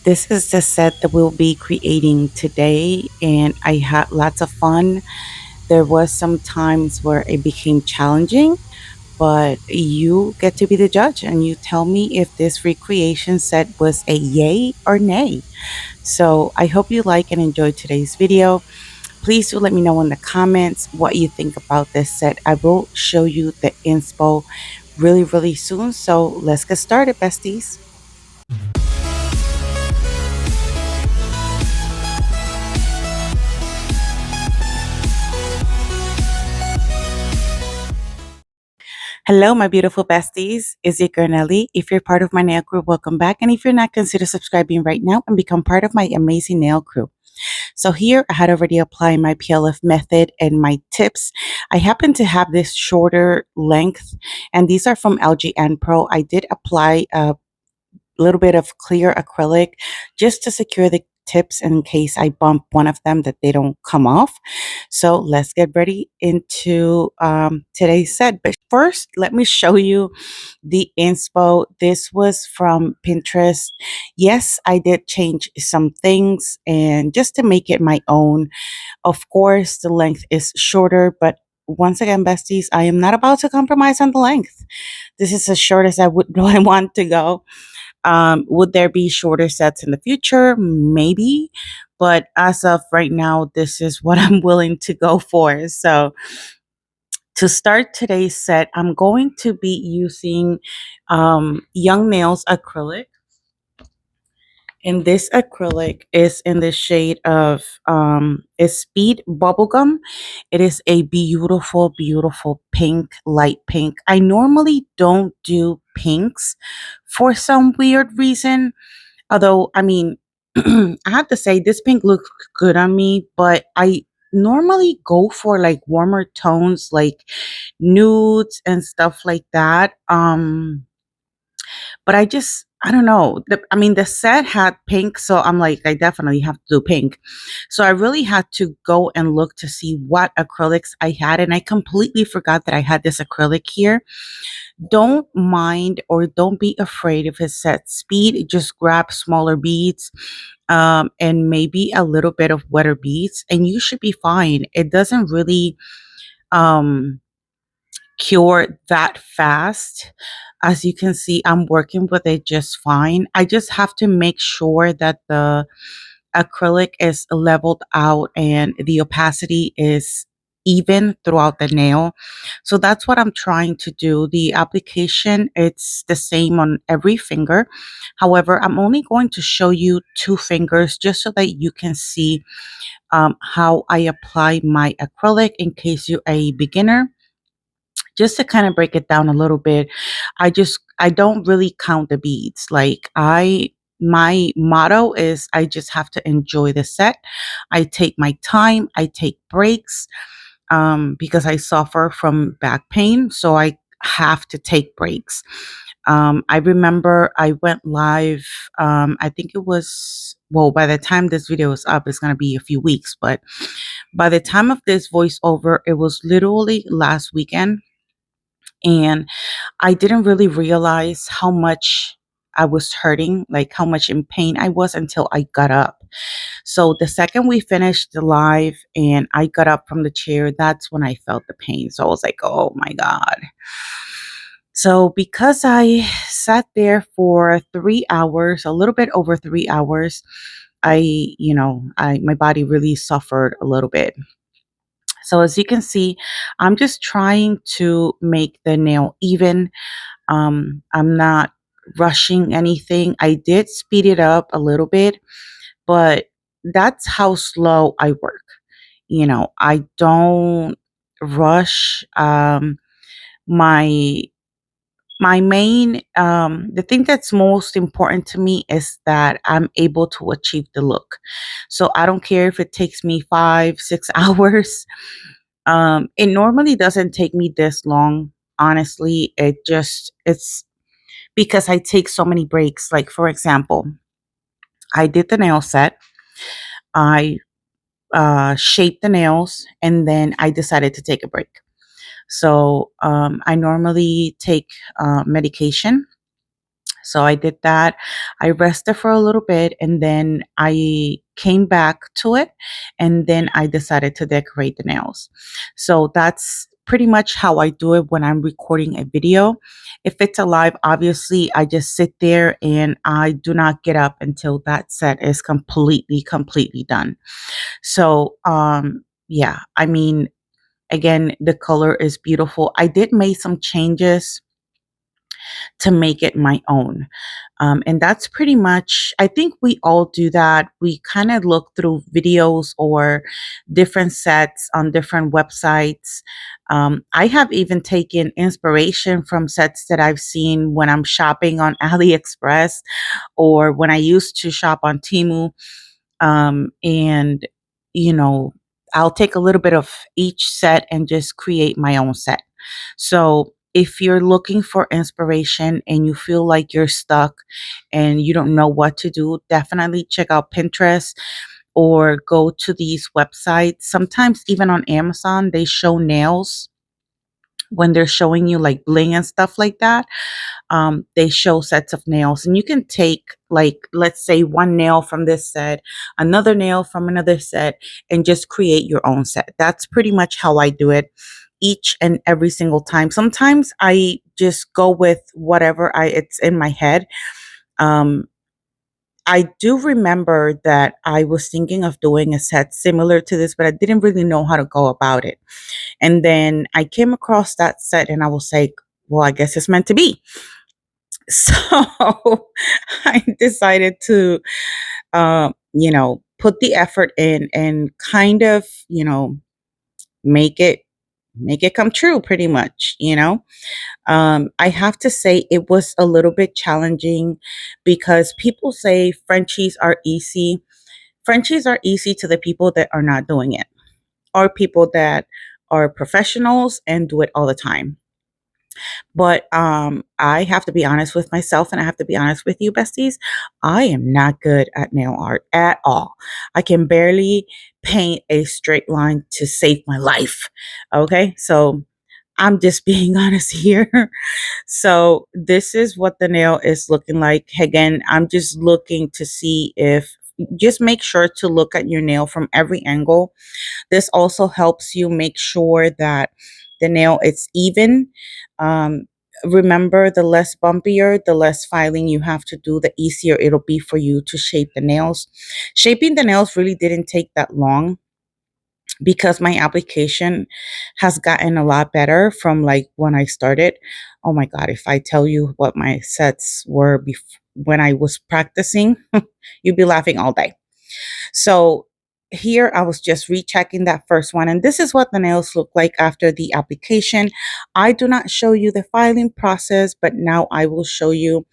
This is the set that we'll be creating today, and I had lots of fun. There was some times where it became challenging, but you get to be the judge and you tell me if this recreation set was a yay or nay. So I hope you like and enjoy today's video. Please do let me know in the comments what you think about this set. I will show you the inspo really soon. So let's get started, besties. Hello, my beautiful besties. It's your girl Nelly. If you're part of my nail crew, welcome back. And if you're not, consider subscribing right now and become part of my amazing nail crew. So here I had already applied my PLF method and my tips. I happen to have this shorter length, and these are from LGNPRO. I did apply a little bit of clear acrylic just to secure the tips in case I bump one of them that they don't come off. So let's get ready into today's set. But first, let me show you the inspo. This was from Pinterest. Yes, I did change some things and just to make it my own. Of course, the length is shorter, but once again, besties, I am not about to compromise on the length. This is as short as I would I want to go. Would there be shorter sets in the future? Maybe. But as of right now, this is what I'm willing to go for. So to start today's set, I'm going to be using Young Nails acrylic. And this acrylic is in the shade of is Speed Bubblegum. It is a beautiful pink, light pink. I normally don't do pinks for some weird reason. Although, I mean, I have to say this pink looks good on me, but I normally go for like warmer tones like nudes and stuff like that. But I don't know. The set had pink, so I'm like, I definitely have to do pink. So I really had to go and look to see what acrylics I had, and I completely forgot that I had this acrylic here. Don't mind or don't be afraid if it's set speed. Just grab smaller beads and maybe a little bit of wetter beads, and you should be fine. It doesn't really um, cure that fast. As you can see, I'm working with it just fine. I just have to make sure that the acrylic is leveled out and the opacity is even throughout the nail. So that's what I'm trying to do. The application, it's the same on every finger. However, I'm only going to show you two fingers just so that you can see how I apply my acrylic in case you're a beginner. Just to kind of break it down a little bit, I don't really count the beads. My motto is I just have to enjoy the set. I take my time, I take breaks because I suffer from back pain, so I have to take breaks. I remember I went live, I think it was, well, by the time this video is up, it's going to be a few weeks, but by the time of this voiceover, it was literally last weekend. And I didn't really realize how much I was hurting, like how much in pain I was until I got up. So the second we finished the live and I got up from the chair, that's when I felt the pain. So I was like, oh my God. So because I sat there for 3 hours, a little bit over 3 hours, my body really suffered a little bit. So as you can see, I'm just trying to make the nail even. I'm not rushing anything. I did speed it up a little bit, but that's how slow I work. I don't rush. My my main the thing that's most important to me is that I'm able to achieve the look. So I don't care if it takes me 5 6 hours. It normally doesn't take me this long. Honestly, it's because I take so many breaks. Like, for example, I did the nail set, I shaped the nails, and then I decided to take a break. So I normally take medication. So I did that. I rested for a little bit and then I came back to it and then I decided to decorate the nails. So that's pretty much how I do it when I'm recording a video. If it's a live, obviously I just sit there and I do not get up until that set is completely done. So yeah, I mean, again, the color is beautiful. I did make some changes to make it my own. And that's pretty much, I think we all do that. We kind of look through videos or different sets on different websites. I have even taken inspiration from sets that I've seen when I'm shopping on AliExpress or when I used to shop on Temu. And, you know, I'll take a little bit of each set and just create my own set. So if you're looking for inspiration and you feel like you're stuck and you don't know what to do, definitely check out Pinterest or go to these websites. Sometimes even on Amazon, they show nails when they're showing you like bling and stuff like that. They show sets of nails and you can take, like, let's say one nail from this set, another nail from another set, and just create your own set. That's pretty much how I do it each and every single time. Sometimes I just go with whatever I it's in my head. um I do remember that I was thinking of doing a set similar to this, but I didn't really know how to go about it. And then I came across that set and I was like, well, I guess it's meant to be. So I decided to, put the effort in and kind of, make it make it come true pretty much, I have to say it was a little bit challenging because people say Frenchies are easy. Frenchies are easy to the people that are not doing it or people that are professionals and do it all the time. But I have to be honest with myself and I have to be honest with you, besties. I am not good at nail art at all. I can barely paint a straight line to save my life. Okay. So I'm just being honest here. So this is what the nail is looking like. Again, I'm just looking to see if, just make sure to look at your nail from every angle. This also helps you make sure that the nail is even. Um, Remember, the less bumpier, the less filing you have to do, the easier it'll be for you to shape the nails. Shaping the nails really didn't take that long because my application has gotten a lot better from like when I started. Oh my God, if I tell you what my sets were when I was practicing, you'd be laughing all day. So here I was just rechecking that first one, and this is what the nails look like after the application. I do not show you the filing process, but now I will show you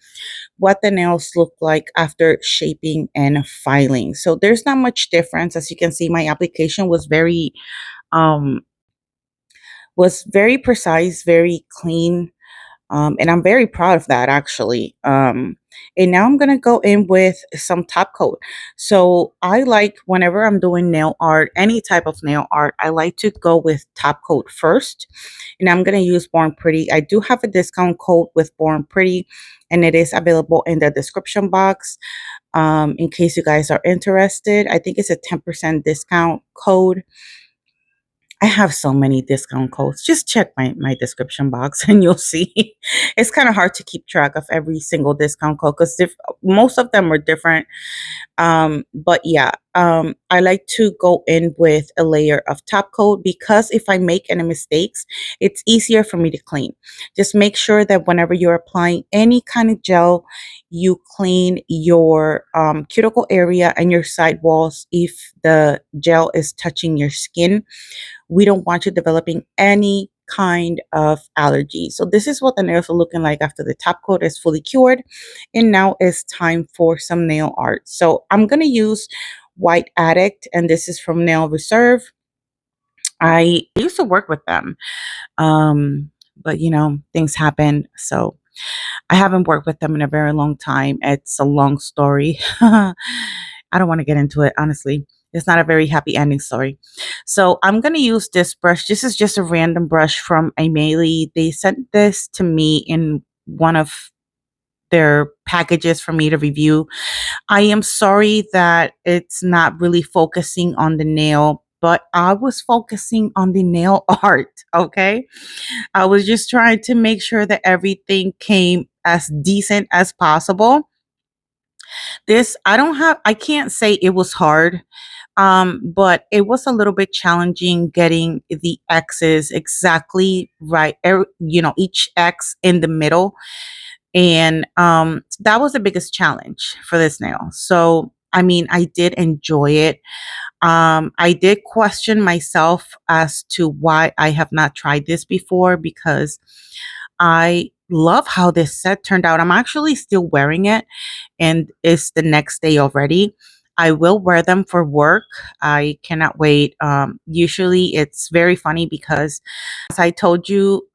what the nails look like after shaping and filing. So there's not much difference. As you can see, my application um was very precise, very clean, and I'm very proud of that actually. And now I'm gonna go in with some top coat. So I like, whenever I'm doing nail art, any type of nail art, I like to go with top coat first. And I'm gonna use Born Pretty. I do have a discount code with Born Pretty, and it is available in the description box. In case you guys are interested, I think it's a 10% discount code. I have so many discount codes. Just check my description box and you'll see. It's kind of hard to keep track of every single discount code because most of them are different. But yeah, I like to go in with a layer of top coat because if I make any mistakes, it's easier for me to clean. Just make sure that whenever you're applying any kind of gel, you clean your cuticle area and your side walls if the gel is touching your skin. We don't want you developing any kind of allergy. So this is what the nails are looking like after the top coat is fully cured. And now it's time for some nail art. So I'm going to use White Addict, and this is from Nail Reserve. I used to work with them, but things happen. So I haven't worked with them in a very long time. It's a long story. I don't want to get into it, honestly. It's not a very happy ending story. So I'm going to use this brush. This is just a random brush from Nagelly. They sent this to me in one of their packages for me to review. I am sorry that it's not really focusing on the nail, but I was focusing on the nail art, okay? I was just trying to make sure that everything came as decent as possible. I can't say it was hard, but it was a little bit challenging getting the X's exactly right, each X in the middle. And that was the biggest challenge for this nail. So, I mean, I did enjoy it. I did question myself as to why I have not tried this before because I love how this set turned out. I'm actually still wearing it and it's the next day already. I will wear them for work. I cannot wait. Usually it's very funny because, as I told you,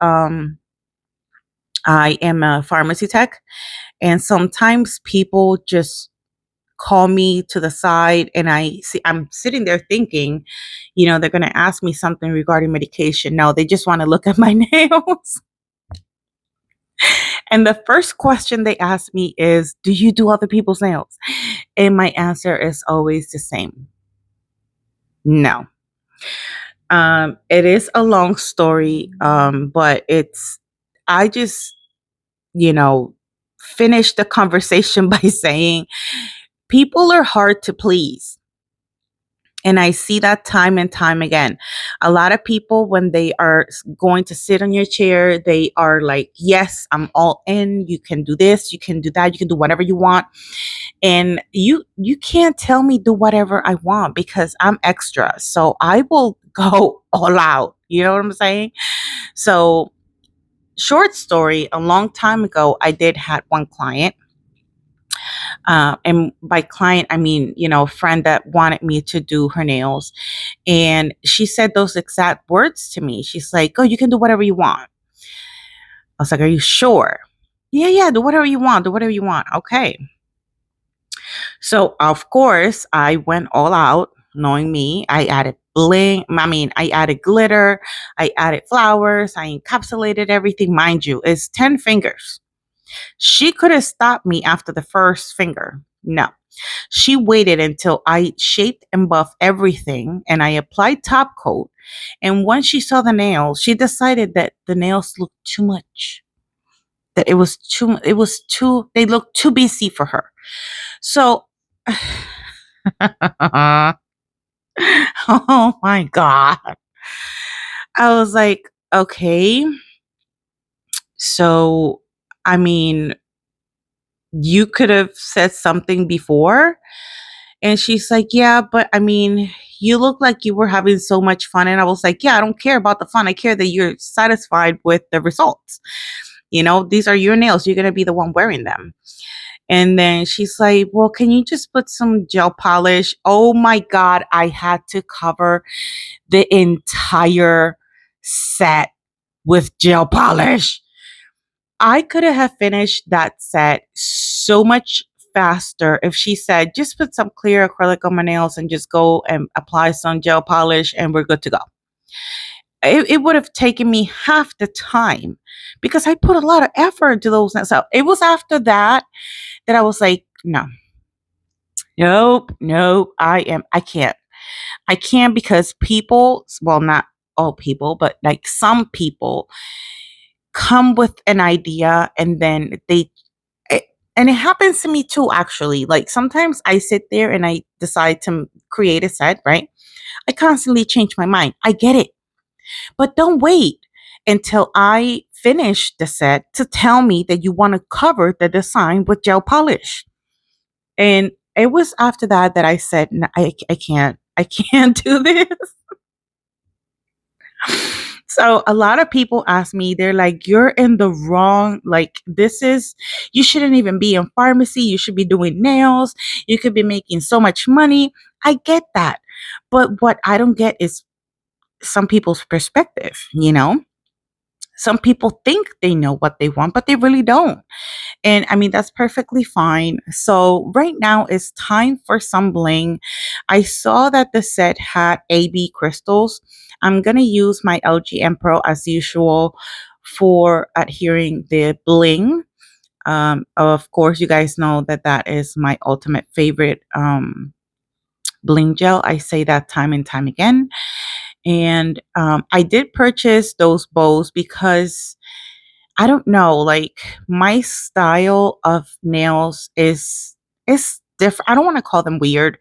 I am a pharmacy tech, and sometimes people just call me to the side, and I'm sitting there thinking, they're going to ask me something regarding medication. No, they just want to look at my nails. And the first question they ask me is, do you do other people's nails? And my answer is always the same. No. It is a long story, but I just, you know, finished the conversation by saying people are hard to please. And I see that time and time again. A lot of people, when they are going to sit on your chair, they are like, yes, I'm all in. You can do this, you can do that, you can do whatever you want. And you can't tell me do whatever I want because I'm extra. So I will go all out. You know what I'm saying? So, short story, a long time ago, I did had one client. And by client, I mean, a friend that wanted me to do her nails. And she said those exact words to me. She's like, oh, you can do whatever you want. I was like, are you sure? Yeah, yeah, do whatever you want. Do whatever you want. Okay. So, of course, I went all out, knowing me. I added bling. I added glitter. I added flowers. I encapsulated everything. Mind you, it's 10 fingers. She could have stopped me after the first finger. No. She waited until I shaped and buffed everything and I applied top coat. And once she saw the nails, she decided that the nails looked too much. That they looked too busy for her. So, oh my God. I was like, okay. So, I mean, you could have said something before. And she's like, yeah, but I mean, you look like you were having so much fun. And I was like, yeah, I don't care about the fun. I care that you're satisfied with the results. These are your nails. You're going to be the one wearing them. And then she's like, well, can you just put some gel polish? Oh my God, I had to cover the entire set with gel polish. I could have finished that set so much faster if she said, just put some clear acrylic on my nails and just go and apply some gel polish and we're good to go. It would have taken me half the time because I put a lot of effort into those nails. So it was after that I was like, no, nope, I can't. I can't because people, well, not all people, but like some people come with an idea and then and it happens to me too, actually. Like sometimes I sit there and I decide to create a set, right? I constantly change my mind. I get it. But don't wait until I finish the set to tell me that you want to cover the design with gel polish. And it was after that I said, no, I can't. I can't do this. So a lot of people ask me, they're like, you're in the wrong, like you shouldn't even be in pharmacy. You should be doing nails. You could be making so much money. I get that. But what I don't get is some people's perspective. Some people think they know what they want, but they really don't. And I mean, that's perfectly fine. So right now it's time for some bling. I saw that the set had AB crystals. I'm going to use my LGNPRO as usual for adhering the bling. Of course, you guys know that that is my ultimate favorite bling gel. I say that time and time again. And I did purchase those bows because I don't know, like my style of nails is different. I don't want to call them weird.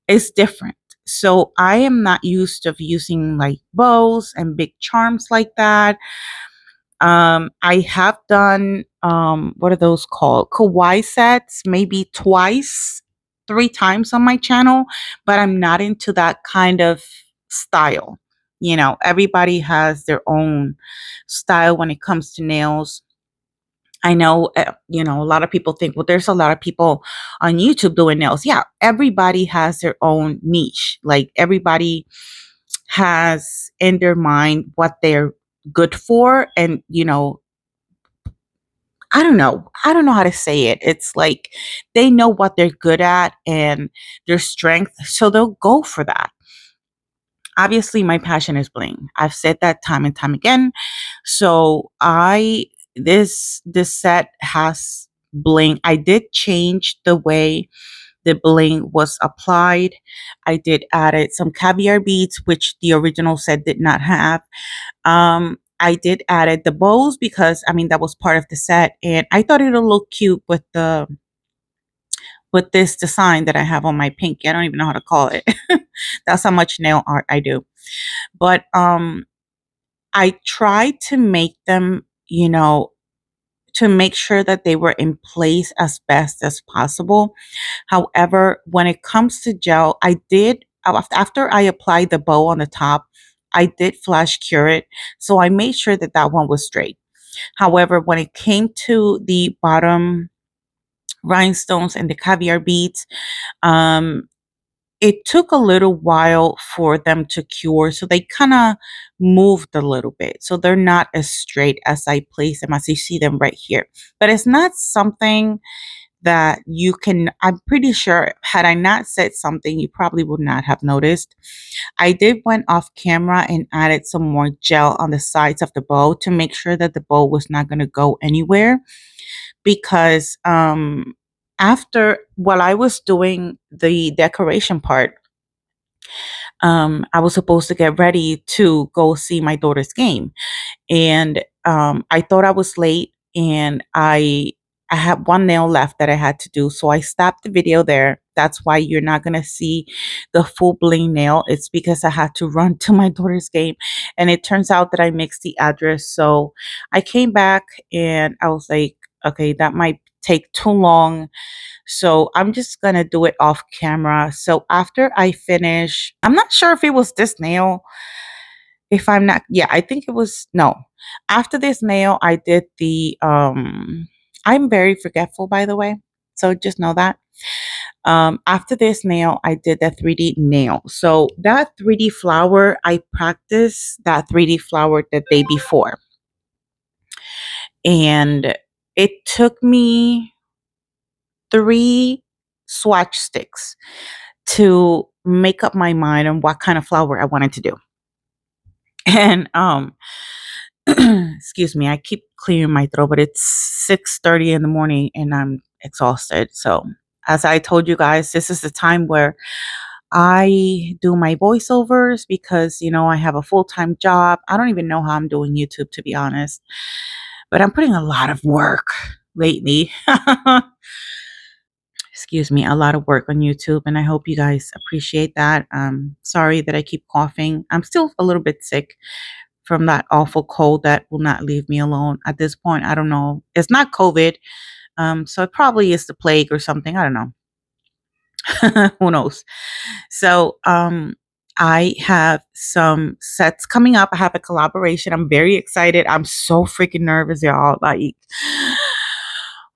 It's different. So I am not used of using like bows and big charms like that. I have done what are those called? Kawaii sets, maybe twice, three times on my channel, but I'm not into that kind of style. You know, everybody has their own style when it comes to nails. I know, a lot of people think, well, there's a lot of people on YouTube doing nails. Yeah, everybody has their own niche. Like everybody has in their mind what they're good for. And, I don't know. I don't know how to say it. It's like they know what they're good at and their strength. So they'll go for that. Obviously, my passion is bling. I've said that time and time again. So this set has bling. I did change the way the bling was applied. I did added some caviar beads, which the original set did not have. I did added the bows because I mean that was part of the set, and I thought it'll look cute with this design that I have on my pinky. I don't even know how to call it. That's how much nail art I do. But I tried to make them, to make sure that they were in place as best as possible. However, when it comes to gel, I did, after I applied the bow on the top, I did flash cure it. So I made sure that that one was straight. However, when it came to the bottom rhinestones and the caviar beads, um, it took a little while for them to cure. So they kind of moved a little bit. So they're not as straight as I place them, as you see them right here. But it's not something that you can, I'm pretty sure had I not said something, you probably would not have noticed. I did went off camera and added some more gel on the sides of the bow to make sure that the bow was not going to go anywhere, because after while I was doing the decoration part, I was supposed to get ready to go see my daughter's game, and I thought I was late, and I had one nail left that I had to do, so I stopped the video there. That's why you're not gonna see the full bling nail. It's because I had to run to my daughter's game, and it turns out that I mixed the address. So I came back and I was like, okay, that might take too long, so I'm just gonna do it off camera. So after I finish, I'm not sure if it was this nail, if I'm not, yeah, I think it was, no. After this nail, I did the, I'm very forgetful, by the way. So just know that. After this nail, I did the 3D nail. So that 3D flower, I practiced that 3D flower the day before. And it took me 3 swatch sticks to make up my mind on what kind of flower I wanted to do. And excuse me, I keep clearing my throat, but it's 6:30 in the morning and I'm exhausted. So, as I told you guys, this is the time where I do my voiceovers because, I have a full-time job. I don't even know how I'm doing YouTube, to be honest, but I'm putting a lot of work lately. Excuse me, a lot of work on YouTube, and I hope you guys appreciate that. Sorry that I keep coughing. I'm still a little bit sick from that awful cold that will not leave me alone. At this point, I don't know. It's not COVID. So it probably is the plague or something. I don't know. Who knows? So I have some sets coming up. I have a collaboration. I'm very excited. I'm so freaking nervous, y'all. Like,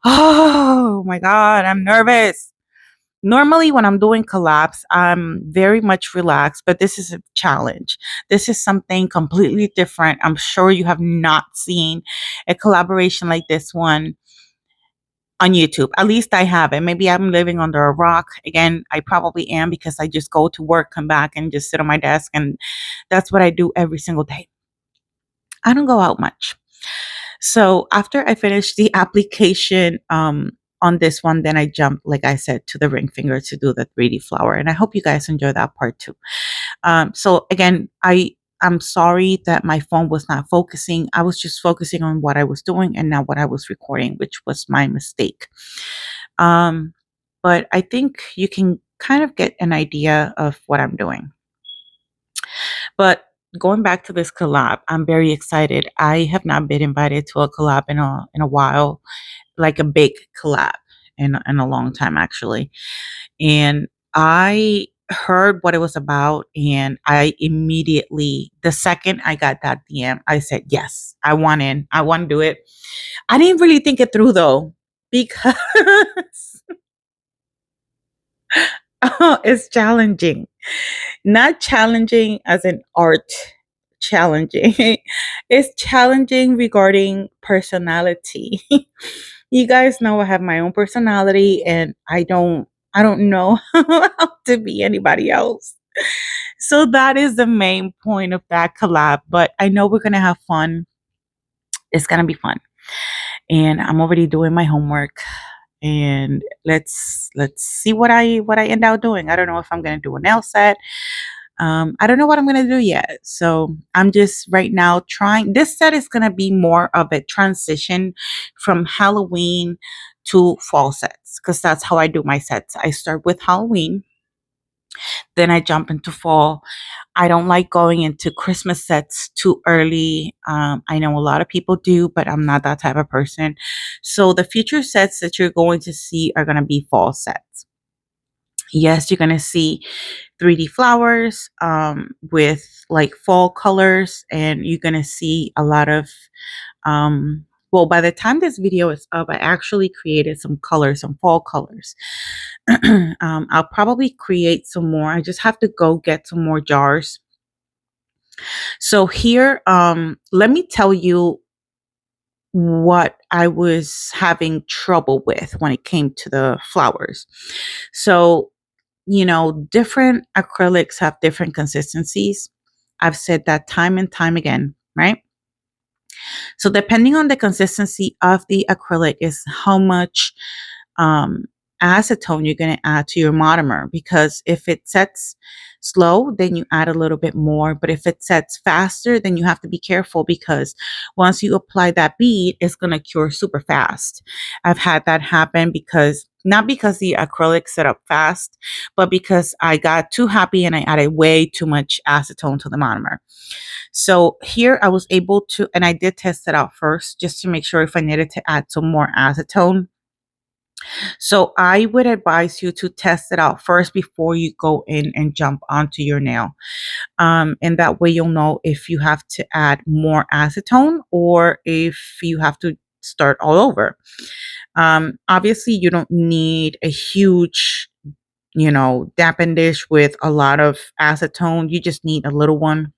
oh my God, I'm nervous. Normally, when I'm doing collabs, I'm very much relaxed, but this is a challenge. This is something completely different. I'm sure you have not seen a collaboration like this one on YouTube. At least I haven't. Maybe I'm living under a rock. Again, I probably am because I just go to work, come back, and just sit on my desk. And that's what I do every single day. I don't go out much. So after I finished the application on this one, then I jumped, like I said, to the ring finger to do the 3D flower. And I hope you guys enjoy that part too. So again, I'm sorry that my phone was not focusing. I was just focusing on what I was doing and not what I was recording, which was my mistake. Um, but I think you can kind of get an idea of what I'm doing. But going back to this collab, I'm very excited. I have not been invited to a collab in a while, like a big collab in a long time actually. And I heard what it was about, and I immediately, the second I got that DM, I said, yes, I want in. I want to do it. I didn't really think it through though, because it's challenging. Not challenging as an art challenging. It's challenging regarding personality. You guys know I have my own personality and I don't know how to be anybody else. So that is the main point of that collab, but I know we're going to have fun. It's going to be fun. And I'm already doing my homework, and let's see what I end up doing. I don't know if I'm going to do a nail set. I don't know what I'm going to do yet. So I'm just right now trying. This set is going to be more of a transition from Halloween to fall sets, because that's how I do my sets. I start with Halloween, then I jump into fall. I don't like going into Christmas sets too early. I know a lot of people do, but I'm not that type of person. So the future sets that you're going to see are going to be fall sets. Yes, you're going to see 3D flowers with like fall colors, and you're going to see a lot of well, by the time this video is up, I actually created some colors, some fall colors. I'll probably create some more. I just have to go get some more jars. So here, let me tell you what I was having trouble with when it came to the flowers. So, different acrylics have different consistencies. I've said that time and time again, right? So depending on the consistency of the acrylic is how much um, acetone you're going to add to your monomer. Because if it sets slow, then you add a little bit more. But if it sets faster, then you have to be careful, because once you apply that bead, it's going to cure super fast. I've had that happen, because not because the acrylic set up fast, but because I got too happy and I added way too much acetone to the monomer. So here I was able to, and I did test it out first just to make sure if I needed to add some more acetone. So I would advise you to test it out first before you go in and jump onto your nail. And that way you'll know if you have to add more acetone or if you have to start all over. Obviously, you don't need a huge, dampen dish with a lot of acetone. You just need a little one,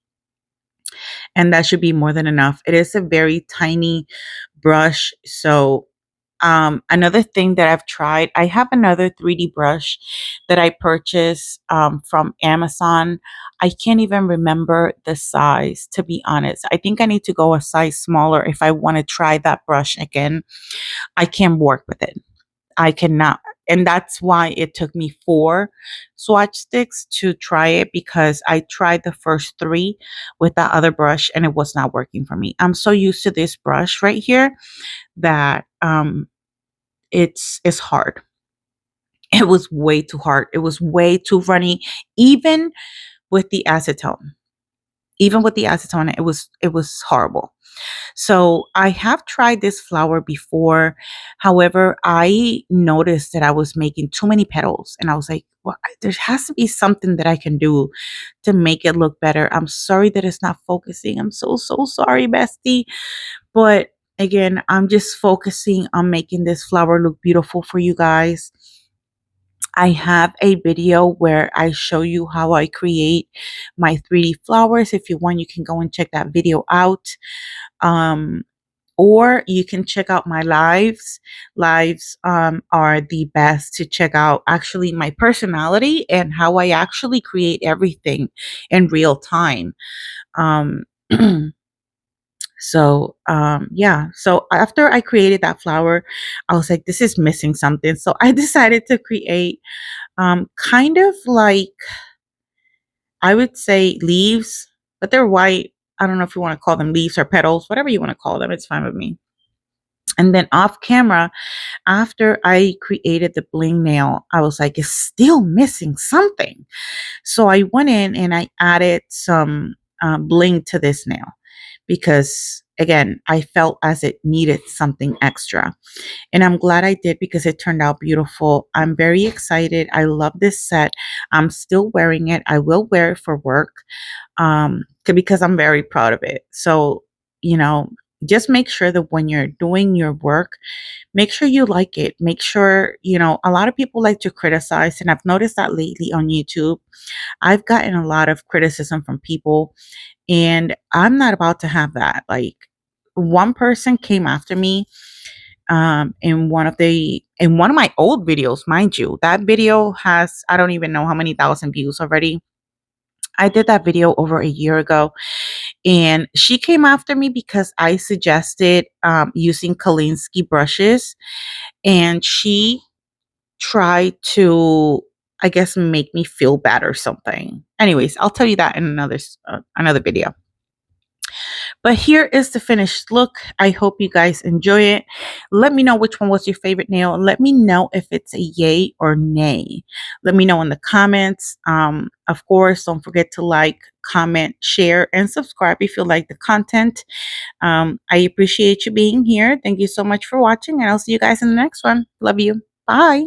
and that should be more than enough. It is a very tiny brush. So another thing that I've tried, I have another 3D brush that I purchased from Amazon. I can't even remember the size, to be honest. I think I need to go a size smaller if I want to try that brush again. I can't work with it. I cannot. And that's why it took me 4 swatch sticks to try it, because I tried the first 3 with that other brush and it was not working for me. I'm so used to this brush right here that it's hard. It was way too hard. It was way too runny, even with the acetone. Even with the acetone, it was horrible. So I have tried this flower before. However, I noticed that I was making too many petals, and I was like, well, there has to be something that I can do to make it look better. I'm sorry that it's not focusing. I'm so sorry, bestie. But again, I'm just focusing on making this flower look beautiful for you guys. I have a video where I show you how I create my 3D flowers. If you want, you can go and check that video out. Um, or you can check out my lives. Lives are the best to check out, actually, my personality and how I actually create everything in real time. Um, So, yeah. So after I created that flower, I was like, this is missing something. So I decided to create kind of like, I would say leaves, but they're white. I don't know if you want to call them leaves or petals, whatever you want to call them. It's fine with me. And then off camera, after I created the bling nail, I was like, it's still missing something. So I went in and I added some bling to this nail because, again, I felt as it needed something extra. And I'm glad I did because it turned out beautiful. I'm very excited. I love this set. I'm still wearing it. I will wear it for work because I'm very proud of it. So, you know, just make sure that when you're doing your work, make sure you like it. Make sure, a lot of people like to criticize. And I've noticed that lately on YouTube. I've gotten a lot of criticism from people, and I'm not about to have that. Like, one person came after me in one of my old videos, mind you. That video has, I don't even know how many thousand views already. I did that video over a year ago, and she came after me because I suggested using Kalinsky brushes, and she tried to, I guess, make me feel bad or something. Anyways, I'll tell you that in another video. But here is the finished look. I hope you guys enjoy it. Let me know which one was your favorite nail. Let me know if it's a yay or nay. Let me know in the comments. Of course, don't forget to like, comment, share, and subscribe if you like the content. I appreciate you being here. Thank you so much for watching, and I'll see you guys in the next one. Love you. Bye.